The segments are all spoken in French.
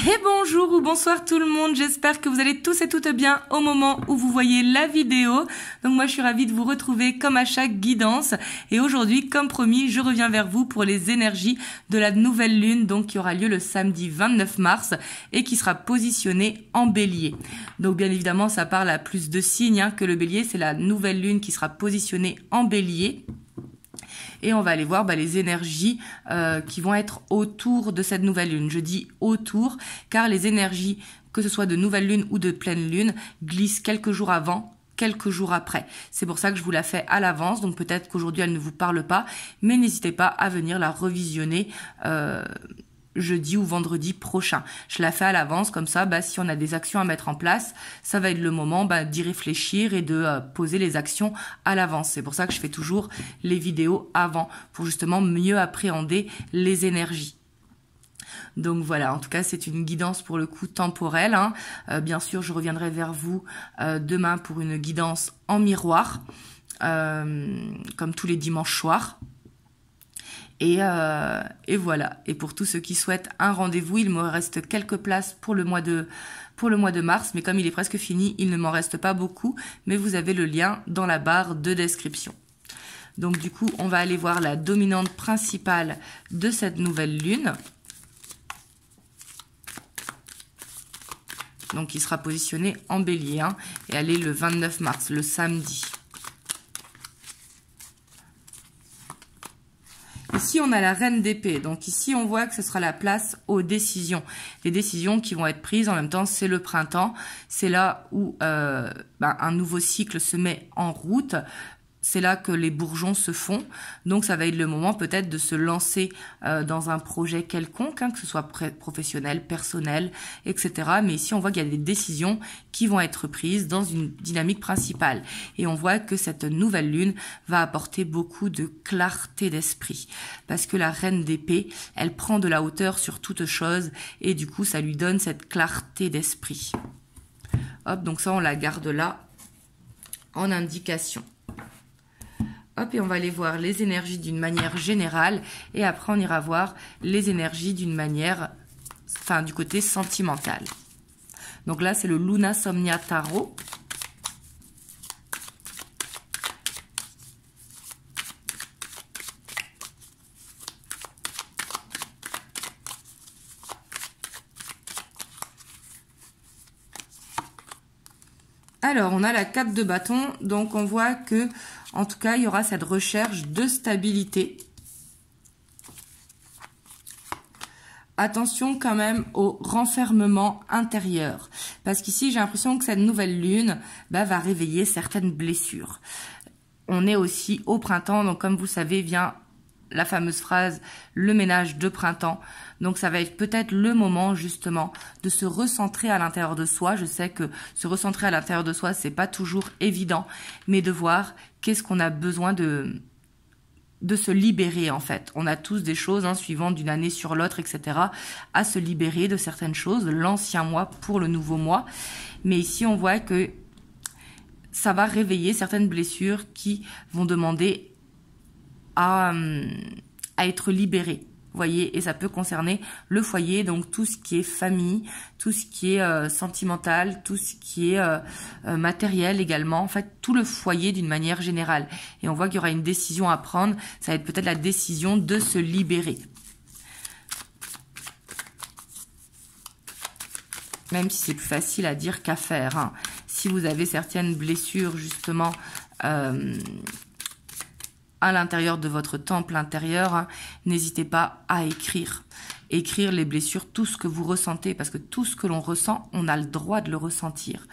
Et bonjour ou bonsoir tout le monde, j'espère que vous allez tous et toutes bien au moment où vous voyez la vidéo. Donc moi je suis ravie de vous retrouver comme à chaque guidance. Et aujourd'hui, comme promis, je reviens vers vous pour les énergies de la nouvelle lune, donc qui aura lieu le samedi 29 mars et qui sera positionnée en bélier. Donc bien évidemment ça parle à plus de signes que le bélier, c'est la nouvelle lune qui sera positionnée en bélier. Et on va aller voir les énergies qui vont être autour de cette nouvelle lune. Je dis autour car les énergies, que ce soit de nouvelle lune ou de pleine lune, glissent quelques jours avant, quelques jours après. C'est pour ça que je vous la fais à l'avance. Donc peut-être qu'aujourd'hui elle ne vous parle pas, mais n'hésitez pas à venir la revisionner jeudi ou vendredi prochain. Je la fais à l'avance, comme ça, si on a des actions à mettre en place, ça va être le moment d'y réfléchir et de poser les actions à l'avance. C'est pour ça que je fais toujours les vidéos avant, pour justement mieux appréhender les énergies. Donc voilà, en tout cas c'est une guidance pour le coup temporelle. Bien sûr, je reviendrai vers vous demain pour une guidance en miroir, comme tous les dimanches soirs. Et voilà. Et pour tous ceux qui souhaitent un rendez-vous, il me reste quelques places pour le mois de mars, mais comme il est presque fini, il ne m'en reste pas beaucoup, mais vous avez le lien dans la barre de description. Donc du coup, on va aller voir la dominante principale de cette nouvelle lune. Donc qui sera positionnée en bélier, et elle est le 29 mars, le samedi. Ici, on a la reine d'épée. Donc ici, on voit que ce sera la place aux décisions. Les décisions qui vont être prises en même temps, c'est le printemps. C'est là où un nouveau cycle se met en route. C'est là que les bourgeons se font. Donc, ça va être le moment peut-être de se lancer dans un projet quelconque, que ce soit professionnel, personnel, etc. Mais ici, on voit qu'il y a des décisions qui vont être prises dans une dynamique principale. Et on voit que cette nouvelle lune va apporter beaucoup de clarté d'esprit. Parce que la reine d'épée, elle prend de la hauteur sur toute chose. Et du coup, ça lui donne cette clarté d'esprit. Hop, donc ça, on la garde là en indication. Hop, et on va aller voir les énergies d'une manière générale. Et après, on ira voir les énergies d'une manière, du côté sentimental. Donc là, c'est le Luna Somnia Tarot. Alors, on a la 4 de bâton. Donc, on voit que en tout cas, il y aura cette recherche de stabilité. Attention quand même au renfermement intérieur. Parce qu'ici, j'ai l'impression que cette nouvelle lune va réveiller certaines blessures. On est aussi au printemps, donc comme vous savez, vient la fameuse phrase « le ménage de printemps ». Donc ça va être peut-être le moment justement de se recentrer à l'intérieur de soi. Je sais que se recentrer à l'intérieur de soi, c'est pas toujours évident, mais de voir qu'est-ce qu'on a besoin de se libérer en fait. On a tous des choses, suivant d'une année sur l'autre, etc., à se libérer de certaines choses, l'ancien mois pour le nouveau mois. Mais ici, on voit que ça va réveiller certaines blessures qui vont demander à être libérées. Vous voyez, et ça peut concerner le foyer, donc tout ce qui est famille, tout ce qui est sentimental, tout ce qui est matériel également, en fait tout le foyer d'une manière générale. Et on voit qu'il y aura une décision à prendre, ça va être peut-être la décision de se libérer. Même si c'est plus facile à dire qu'à faire. Si vous avez certaines blessures justement à l'intérieur de votre temple intérieur, n'hésitez pas à écrire. Écrire les blessures, tout ce que vous ressentez, parce que tout ce que l'on ressent, on a le droit de le ressentir.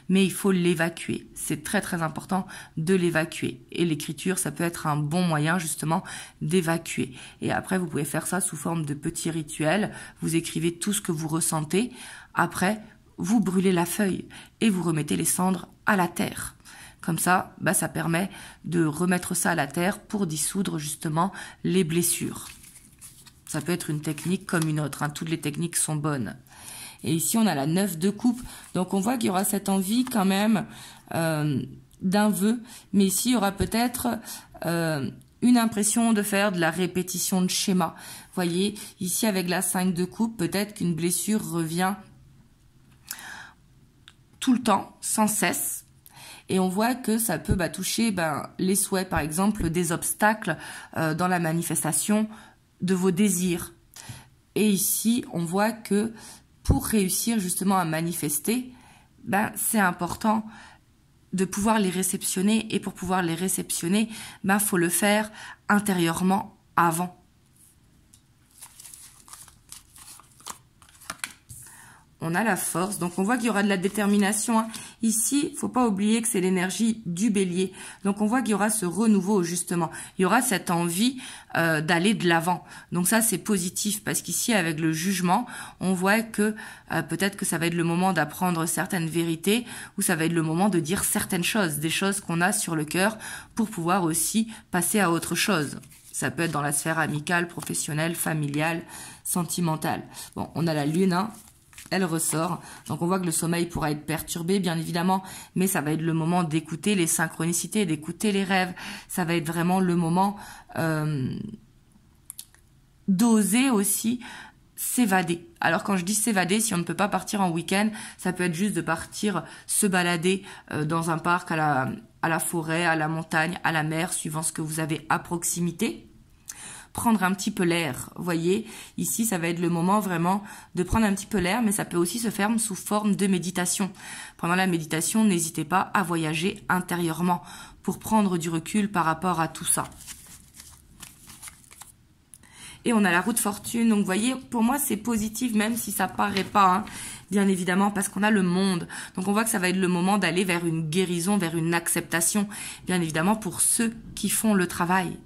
Mais il faut l'évacuer. C'est très très important de l'évacuer. Et l'écriture, ça peut être un bon moyen justement d'évacuer. Et après, vous pouvez faire ça sous forme de petits rituels. Vous écrivez tout ce que vous ressentez. Après, vous brûlez la feuille et vous remettez les cendres à la terre. Comme ça, ça permet de remettre ça à la terre pour dissoudre justement les blessures. Ça peut être une technique comme une autre. Toutes les techniques sont bonnes. Et ici, on a la 9 de coupe. Donc, on voit qu'il y aura cette envie quand même d'un vœu. Mais ici, il y aura peut-être une impression de faire de la répétition de schéma. Voyez, ici avec la 5 de coupe, peut-être qu'une blessure revient tout le temps, sans cesse. Et on voit que ça peut toucher les souhaits, par exemple, des obstacles dans la manifestation de vos désirs. Et ici, on voit que pour réussir justement à manifester, c'est important de pouvoir les réceptionner. Et pour pouvoir les réceptionner, faut le faire intérieurement avant. On a la force, donc on voit qu'il y aura de la détermination. Hein. Ici, il ne faut pas oublier que c'est l'énergie du bélier. Donc on voit qu'il y aura ce renouveau justement. Il y aura cette envie d'aller de l'avant. Donc ça, c'est positif parce qu'ici, avec le jugement, on voit que peut-être que ça va être le moment d'apprendre certaines vérités ou ça va être le moment de dire certaines choses, des choses qu'on a sur le cœur pour pouvoir aussi passer à autre chose. Ça peut être dans la sphère amicale, professionnelle, familiale, sentimentale. Bon, on a la lune, hein. Elle ressort. Donc on voit que le sommeil pourra être perturbé, bien évidemment, mais ça va être le moment d'écouter les synchronicités, d'écouter les rêves. Ça va être vraiment le moment d'oser aussi s'évader. Alors quand je dis s'évader, si on ne peut pas partir en week-end, ça peut être juste de partir se balader dans un parc, à la forêt, à la montagne, à la mer, suivant ce que vous avez à proximité. Prendre un petit peu l'air, voyez, ici ça va être le moment vraiment de prendre un petit peu l'air, mais ça peut aussi se faire sous forme de méditation. Pendant la méditation, n'hésitez pas à voyager intérieurement pour prendre du recul par rapport à tout ça. Et on a la roue de fortune, donc vous voyez, pour moi c'est positif même si ça paraît pas, hein, bien évidemment, parce qu'on a le monde. Donc on voit que ça va être le moment d'aller vers une guérison, vers une acceptation, bien évidemment pour ceux qui font le travail.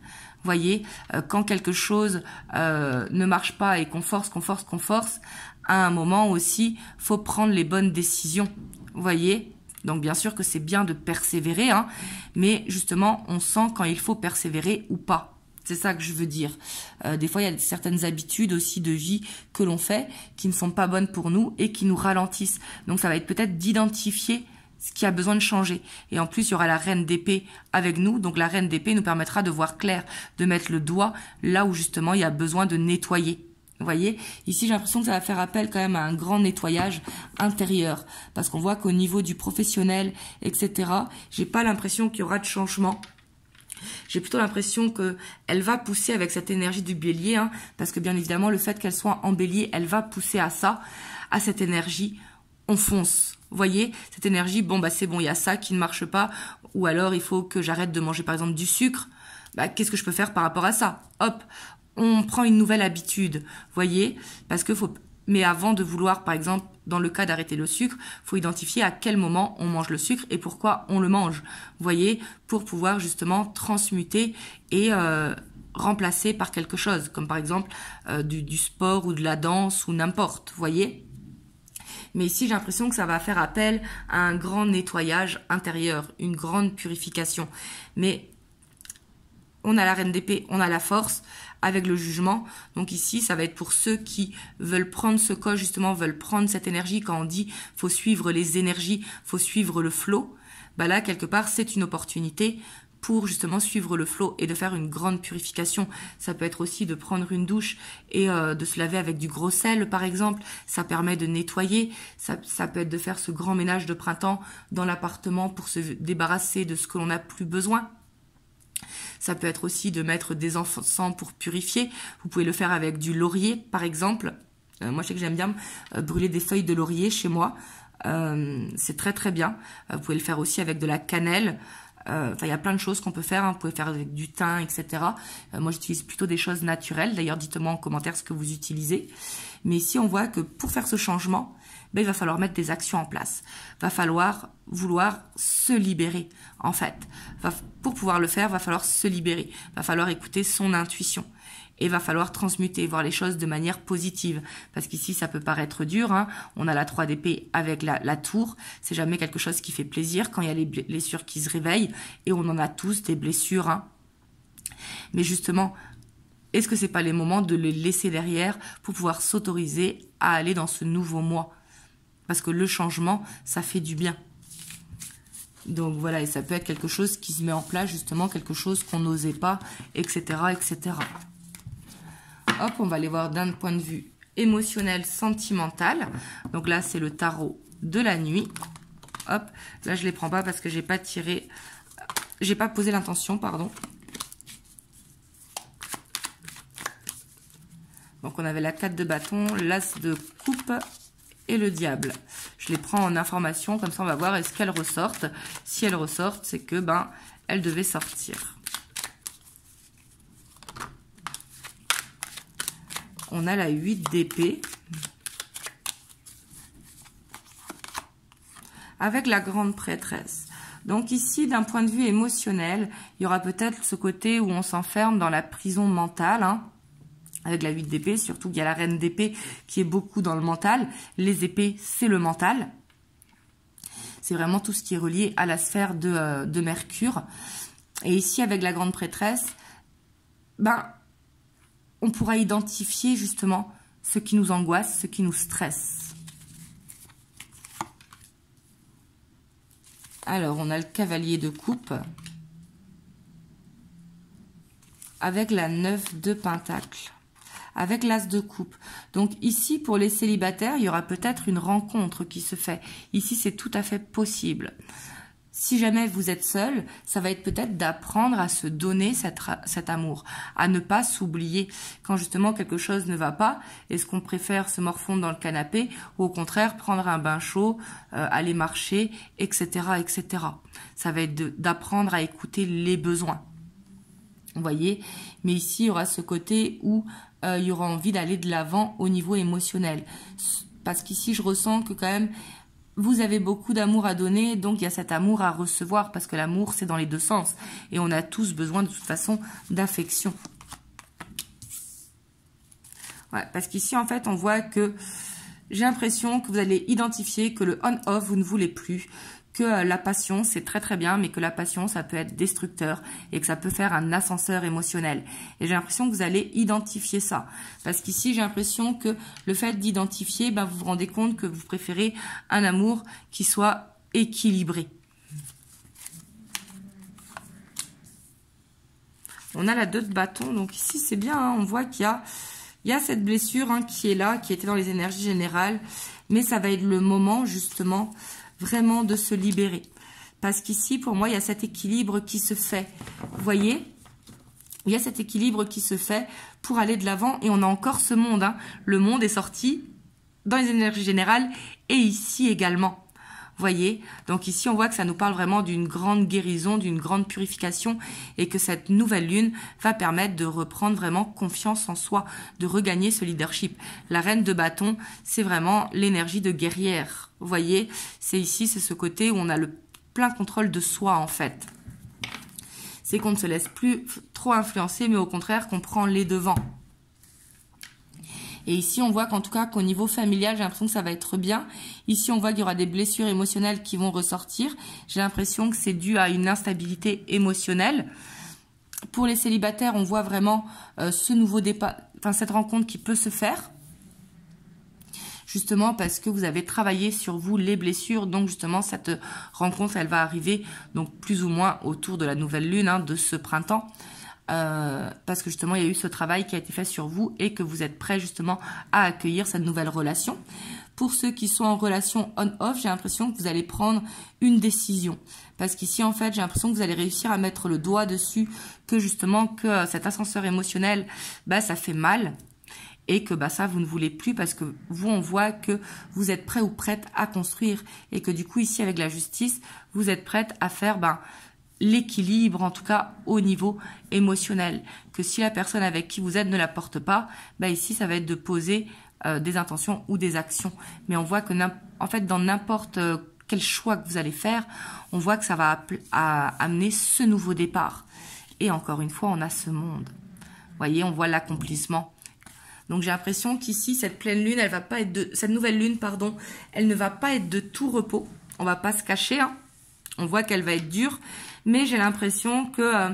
Voyez, quand quelque chose ne marche pas et qu'on force, à un moment aussi, faut prendre les bonnes décisions. Voyez, donc bien sûr que c'est bien de persévérer, hein, mais justement, on sent quand il faut persévérer ou pas. C'est ça que je veux dire. Des fois, il y a certaines habitudes aussi de vie que l'on fait qui ne sont pas bonnes pour nous et qui nous ralentissent. Donc ça va être peut-être d'identifier ce qui a besoin de changer. Et en plus, il y aura la reine d'épée avec nous. Donc la reine d'épée nous permettra de voir clair, de mettre le doigt là où justement il y a besoin de nettoyer. Vous voyez, ici j'ai l'impression que ça va faire appel quand même à un grand nettoyage intérieur. Parce qu'on voit qu'au niveau du professionnel, etc., j'ai pas l'impression qu'il y aura de changement. J'ai plutôt l'impression qu'elle va pousser avec cette énergie du bélier, hein, parce que bien évidemment, le fait qu'elle soit en bélier, elle va pousser à ça, à cette énergie. On fonce. Vous voyez, cette énergie, bon, c'est bon, il y a ça qui ne marche pas, ou alors il faut que j'arrête de manger, par exemple, du sucre. Qu'est-ce que je peux faire par rapport à ça? Hop, on prend une nouvelle habitude, vous voyez, parce que faut... Mais avant de vouloir, par exemple, dans le cas d'arrêter le sucre, faut identifier à quel moment on mange le sucre et pourquoi on le mange, vous voyez, pour pouvoir justement transmuter et remplacer par quelque chose, comme par exemple du sport ou de la danse ou n'importe, vous voyez. Mais ici, j'ai l'impression que ça va faire appel à un grand nettoyage intérieur, une grande purification. Mais on a la reine d'épée, on a la force avec le jugement. Donc ici, ça va être pour ceux qui veulent prendre ce coche, justement, veulent prendre cette énergie. Quand on dit faut suivre les énergies, faut suivre le flot, là, quelque part, c'est une opportunité pour justement suivre le flot et de faire une grande purification. Ça peut être aussi de prendre une douche et de se laver avec du gros sel, par exemple. Ça permet de nettoyer. Ça peut être de faire ce grand ménage de printemps dans l'appartement pour se débarrasser de ce que l'on n'a plus besoin. Ça peut être aussi de mettre des encens pour purifier. Vous pouvez le faire avec du laurier, par exemple. Moi, je sais que j'aime bien brûler des feuilles de laurier chez moi. C'est très très bien. Vous pouvez le faire aussi avec de la cannelle. Il y a plein de choses qu'on peut faire, hein. Vous pouvez faire avec du thym, etc. Moi, j'utilise plutôt des choses naturelles. D'ailleurs, dites-moi en commentaire ce que vous utilisez. Mais ici, on voit que pour faire ce changement, il va falloir mettre des actions en place. Il va falloir vouloir se libérer, en fait. Pour pouvoir le faire, il va falloir se libérer. Il va falloir écouter son intuition. Et il va falloir transmuter, voir les choses de manière positive. Parce qu'ici, ça peut paraître dur, hein. On a la 3 d'épée avec la tour. C'est jamais quelque chose qui fait plaisir quand il y a les blessures qui se réveillent. Et on en a tous des blessures, hein. Mais justement, est-ce que c'est pas les moments de les laisser derrière pour pouvoir s'autoriser à aller dans ce nouveau moi? Parce que le changement, ça fait du bien. Donc voilà, et ça peut être quelque chose qui se met en place, justement, quelque chose qu'on n'osait pas, etc., etc. Hop, on va aller voir d'un point de vue émotionnel, sentimental. Donc là, c'est le tarot de la nuit. Hop, là, je ne les prends pas parce que j'ai pas tiré, j'ai pas posé l'intention, pardon. Donc, on avait la 4 de bâton, l'as de coupe et le diable. Je les prends en information, comme ça, on va voir est-ce qu'elles ressortent. Si elles ressortent, c'est que, ben, elles devaient sortir. On a la 8 d'épée. Avec la grande prêtresse. Donc ici, d'un point de vue émotionnel, il y aura peut-être ce côté où on s'enferme dans la prison mentale, hein. Avec la 8 d'épée, surtout qu'il y a la reine d'épée qui est beaucoup dans le mental. Les épées, c'est le mental. C'est vraiment tout ce qui est relié à la sphère de Mercure. Et ici, avec la grande prêtresse, ben, on pourra identifier justement ce qui nous angoisse, ce qui nous stresse. Alors, on a le cavalier de coupe. Avec la 9 de pentacle. Avec l'as de coupe. Donc ici, pour les célibataires, il y aura peut-être une rencontre qui se fait. Ici, c'est tout à fait possible. Si jamais vous êtes seul, ça va être peut-être d'apprendre à se donner cet amour, à ne pas s'oublier. Quand justement quelque chose ne va pas, est-ce qu'on préfère se morfondre dans le canapé ou au contraire prendre un bain chaud, aller marcher, etc., etc. Ça va être d'apprendre à écouter les besoins. Vous voyez, mais ici, il y aura ce côté où il y aura envie d'aller de l'avant au niveau émotionnel. Parce qu'ici, je ressens que quand même, vous avez beaucoup d'amour à donner, donc il y a cet amour à recevoir, parce que l'amour, c'est dans les deux sens. Et on a tous besoin, de toute façon, d'affection. Ouais, parce qu'ici, en fait, on voit que j'ai l'impression que vous allez identifier que le on-off, vous ne voulez plus, que la passion, c'est très très bien, mais que la passion, ça peut être destructeur et que ça peut faire un ascenseur émotionnel. Et j'ai l'impression que vous allez identifier ça. Parce qu'ici, j'ai l'impression que le fait d'identifier, ben, vous vous rendez compte que vous préférez un amour qui soit équilibré. On a la 2 de bâton, donc ici, c'est bien, hein, on voit qu'il y a cette blessure, hein, qui est là, qui était dans les énergies générales, mais ça va être le moment, justement, vraiment de se libérer. Parce qu'ici, pour moi, il y a cet équilibre qui se fait. Vous voyez? Il y a cet équilibre qui se fait pour aller de l'avant. Et on a encore ce monde, hein. Le monde est sorti dans les énergies générales et ici également. Vous voyez? Donc ici, on voit que ça nous parle vraiment d'une grande guérison, d'une grande purification et que cette nouvelle lune va permettre de reprendre vraiment confiance en soi, de regagner ce leadership. La reine de bâton, c'est vraiment l'énergie de guerrière. Vous voyez? C'est ici, c'est ce côté où on a le plein contrôle de soi en fait. C'est qu'on ne se laisse plus trop influencer, mais au contraire qu'on prend les devants. Et ici, on voit qu'en tout cas, qu'au niveau familial, j'ai l'impression que ça va être bien. Ici, on voit qu'il y aura des blessures émotionnelles qui vont ressortir. J'ai l'impression que c'est dû à une instabilité émotionnelle. Pour les célibataires, on voit vraiment ce nouveau départ, enfin cette rencontre qui peut se faire. Justement parce que vous avez travaillé sur vous les blessures. Donc justement, cette rencontre, elle va arriver donc plus ou moins autour de la nouvelle lune, hein, de ce printemps. Parce que justement il y a eu ce travail qui a été fait sur vous et que vous êtes prêt justement à accueillir cette nouvelle relation. Pour ceux qui sont en relation on-off, j'ai l'impression que vous allez prendre une décision. Parce qu'ici en fait j'ai l'impression que vous allez réussir à mettre le doigt dessus, que justement que cet ascenseur émotionnel, bah, ça fait mal. Et que bah, ça vous ne voulez plus parce que vous on voit que vous êtes prêt ou prête à construire. Et que du coup ici avec la justice, vous êtes prête à faire l'équilibre, en tout cas au niveau émotionnel. Que si la personne avec qui vous êtes ne la porte pas, bah ici ça va être de poser des intentions ou des actions. Mais on voit que en fait dans n'importe quel choix que vous allez faire, on voit que ça va amener ce nouveau départ. Et encore une fois, on a ce monde. Vous voyez, on voit l'accomplissement. Donc j'ai l'impression qu'ici cette pleine lune, elle va pas être cette nouvelle lune, pardon, elle ne va pas être de tout repos. On va pas se cacher, hein. On voit qu'elle va être dure. Mais j'ai l'impression que,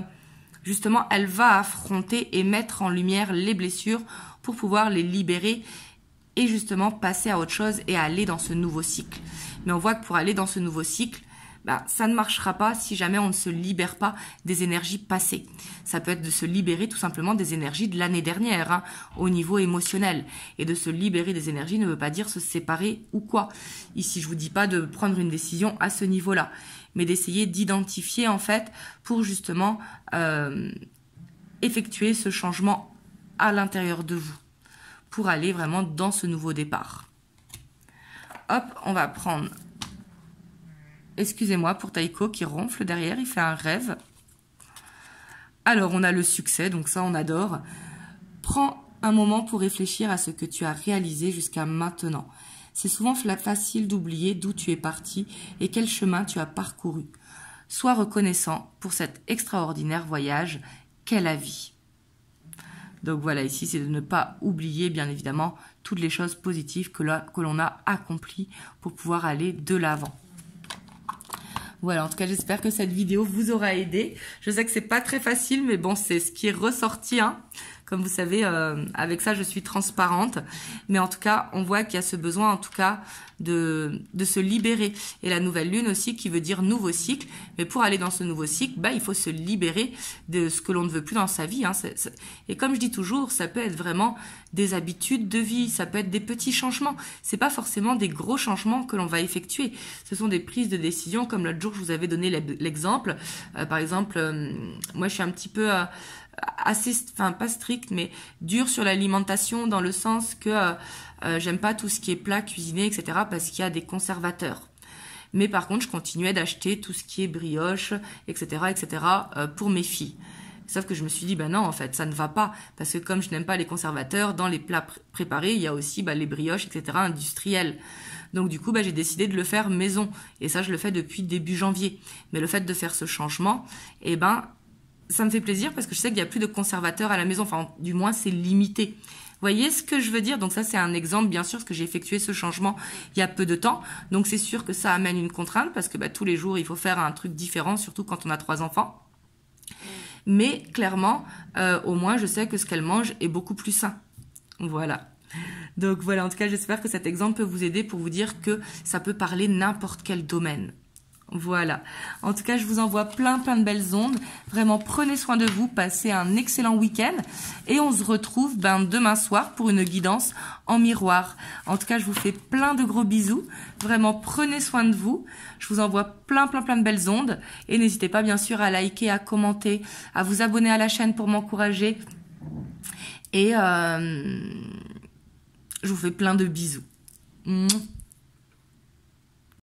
justement, elle va affronter et mettre en lumière les blessures pour pouvoir les libérer et justement passer à autre chose et aller dans ce nouveau cycle. Mais on voit que pour aller dans ce nouveau cycle, ça ne marchera pas si jamais on ne se libère pas des énergies passées. Ça peut être de se libérer tout simplement des énergies de l'année dernière, hein, au niveau émotionnel. Et de se libérer des énergies ne veut pas dire se séparer ou quoi. Ici, je vous dis pas de prendre une décision à ce niveau-là, mais d'essayer d'identifier en fait pour justement effectuer ce changement à l'intérieur de vous, pour aller vraiment dans ce nouveau départ. Hop, on va prendre, excusez-moi pour Taiko qui ronfle derrière, il fait un rêve. Alors, on a le succès, donc ça, on adore. Prends un moment pour réfléchir à ce que tu as réalisé jusqu'à maintenant. C'est souvent facile d'oublier d'où tu es parti et quel chemin tu as parcouru. Sois reconnaissant pour cet extraordinaire voyage qu'est la vie. Donc voilà, ici, c'est de ne pas oublier, bien évidemment, toutes les choses positives que l'on a accomplies pour pouvoir aller de l'avant. Voilà, en tout cas, j'espère que cette vidéo vous aura aidé. Je sais que c'est pas très facile, mais bon, c'est ce qui est ressorti, hein. Comme vous savez, avec ça, je suis transparente. Mais en tout cas, on voit qu'il y a ce besoin, en tout cas, de se libérer. Et la nouvelle lune aussi, qui veut dire nouveau cycle. Mais pour aller dans ce nouveau cycle, il faut se libérer de ce que l'on ne veut plus dans sa vie, hein. Et comme je dis toujours, ça peut être vraiment des habitudes de vie, ça peut être des petits changements. C'est pas forcément des gros changements que l'on va effectuer. Ce sont des prises de décision, comme l'autre jour, je vous avais donné l'exemple. Par exemple, moi, je suis un petit peu... assez, enfin pas strict, mais dur sur l'alimentation, dans le sens que j'aime pas tout ce qui est plat, cuisiné, etc. parce qu'il y a des conservateurs. Mais par contre, je continuais d'acheter tout ce qui est brioche, etc., pour mes filles. Sauf que je me suis dit, non, en fait, ça ne va pas. Parce que comme je n'aime pas les conservateurs, dans les plats préparés, il y a aussi les brioches, etc., industrielles. Donc du coup, j'ai décidé de le faire maison. Et ça, je le fais depuis début janvier. Mais le fait de faire ce changement, ça me fait plaisir parce que je sais qu'il n'y a plus de conservateurs à la maison. Enfin, du moins, c'est limité. Vous voyez ce que je veux dire? Donc ça, c'est un exemple, bien sûr, parce que j'ai effectué ce changement il y a peu de temps. Donc c'est sûr que ça amène une contrainte parce que tous les jours, il faut faire un truc différent, surtout quand on a 3 enfants. Mais clairement, au moins, je sais que ce qu'elle mange est beaucoup plus sain. Voilà. Donc voilà, en tout cas, j'espère que cet exemple peut vous aider pour vous dire que ça peut parler n'importe quel domaine. Voilà. En tout cas, je vous envoie plein de belles ondes. Vraiment, prenez soin de vous, passez un excellent week-end. Et on se retrouve demain soir pour une guidance en miroir. En tout cas, je vous fais plein de gros bisous. Vraiment, prenez soin de vous. Je vous envoie plein de belles ondes. Et n'hésitez pas, bien sûr, à liker, à commenter, à vous abonner à la chaîne pour m'encourager. Et je vous fais plein de bisous.